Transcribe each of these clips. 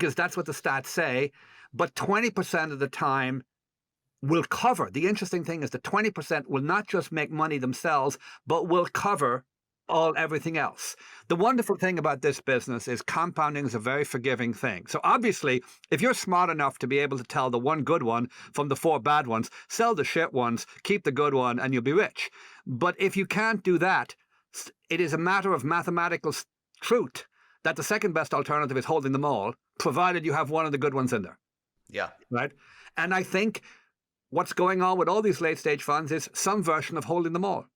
because that's what the stats say. But 20% of the time will cover. The interesting thing is that 20% will not just make money themselves, but will cover everything else. The wonderful thing about this business is compounding is a very forgiving thing. So obviously, if you're smart enough to be able to tell the one good one from the four bad ones, sell the shit ones, keep the good one, and you'll be rich. But if you can't do that, it is a matter of mathematical truth that the second best alternative is holding them all, provided you have one of the good ones in there. Yeah. Right? And I think what's going on with all these late stage funds is some version of holding them all.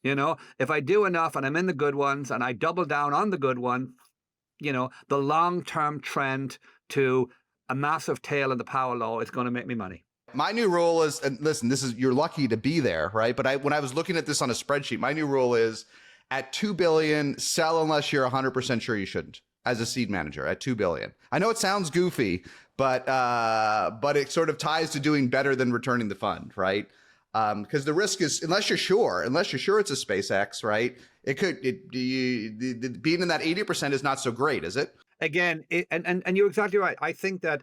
You know, if I do enough and I'm in the good ones and I double down on the good one, you know, the long-term trend to a massive tail in the power law is going to make me money. My new rule is, and listen, you're lucky to be there, right? But when I was looking at this on a spreadsheet, my new rule is at 2 billion, sell unless you're 100% sure you shouldn't as a seed manager at 2 billion. I know it sounds goofy, but it sort of ties to doing better than returning the fund, right? Because the risk is, unless you're sure it's a SpaceX, right? Being in that 80% is not so great, is it? Again, and you're exactly right. I think that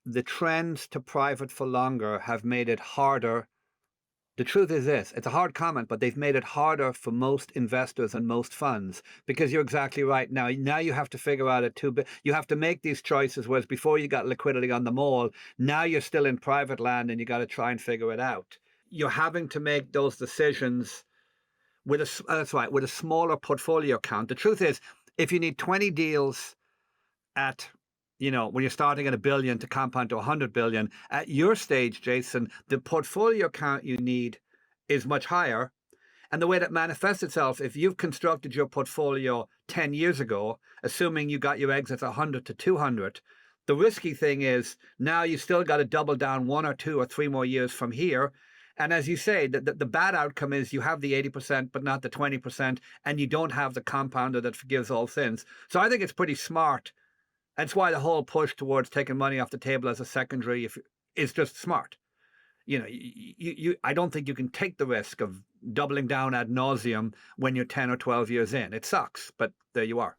the trends to private for longer have made it harder. The truth is this, it's a hard comment, but they've made it harder for most investors and most funds, because you're exactly right. Now you have to figure out you have to make these choices, whereas before you got liquidity on them all. Now you're still in private land and you got to try and figure it out. You're having to make those decisions with a smaller portfolio count. The truth is, if you need 20 deals at, you know, when you're starting at $1 billion to compound to 100 billion, at your stage, Jason, the portfolio count you need is much higher. And the way that manifests itself, if you've constructed your portfolio 10 years ago, assuming you got your exits 100 to 200, the risky thing is now you still got to double down 1 or 2 or 3 more years from here. And as you say, the bad outcome is you have the 80%, but not the 20%, and you don't have the compounder that forgives all sins. So I think it's pretty smart. That's why the whole push towards taking money off the table as a secondary is just smart. You know, I don't think you can take the risk of doubling down ad nauseum when you're 10 or 12 years in. It sucks, but there you are.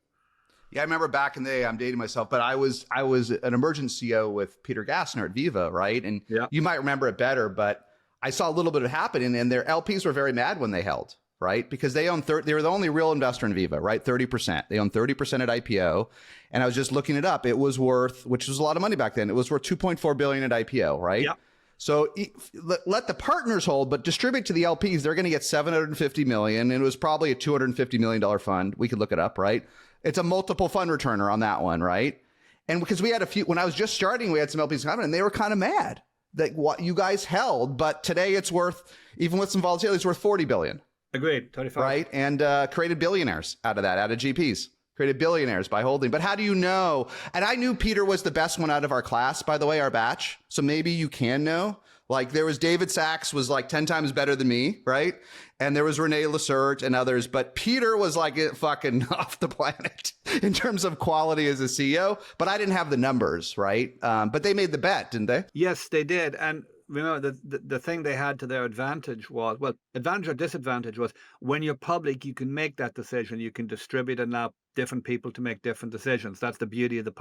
Yeah, I remember back in the day, I'm dating myself, but I was an emergent CEO with Peter Gassner at Viva, right? And you might remember it better, but I saw a little bit of it happening, and their LPs were very mad when they held. Right? Because they were the only real investor in Viva, right? 30%. They own 30% at IPO. And I was just looking it up. It was worth, which was a lot of money back then. It was worth 2.4 billion at IPO, right? Yep. So let the partners hold, but distribute to the LPs. They're going to get 750 million. And it was probably a $250 million fund. We could look it up, right? It's a multiple fund returner on that one, right? And because we had when I was just starting, we had some LPs coming and they were kind of mad that what you guys held, but today it's worth, even with some volatility, it's worth 40 billion. Agreed. 25. Right. And created billionaires out of that, out of GPs. Created billionaires by holding. But how do you know? And I knew Peter was the best one out of our class, by the way, our batch. So maybe you can know. Like there was David Sachs was like 10 times better than me. Right. And there was Rene Lasert and others. But Peter was like fucking off the planet in terms of quality as a CEO. But I didn't have the numbers. Right. But they made the bet, didn't they? Yes, they did. And remember, the thing they had to their advantage was, well, advantage or disadvantage was when you're public, you can make that decision. You can distribute and allow different people to make different decisions. That's the beauty of the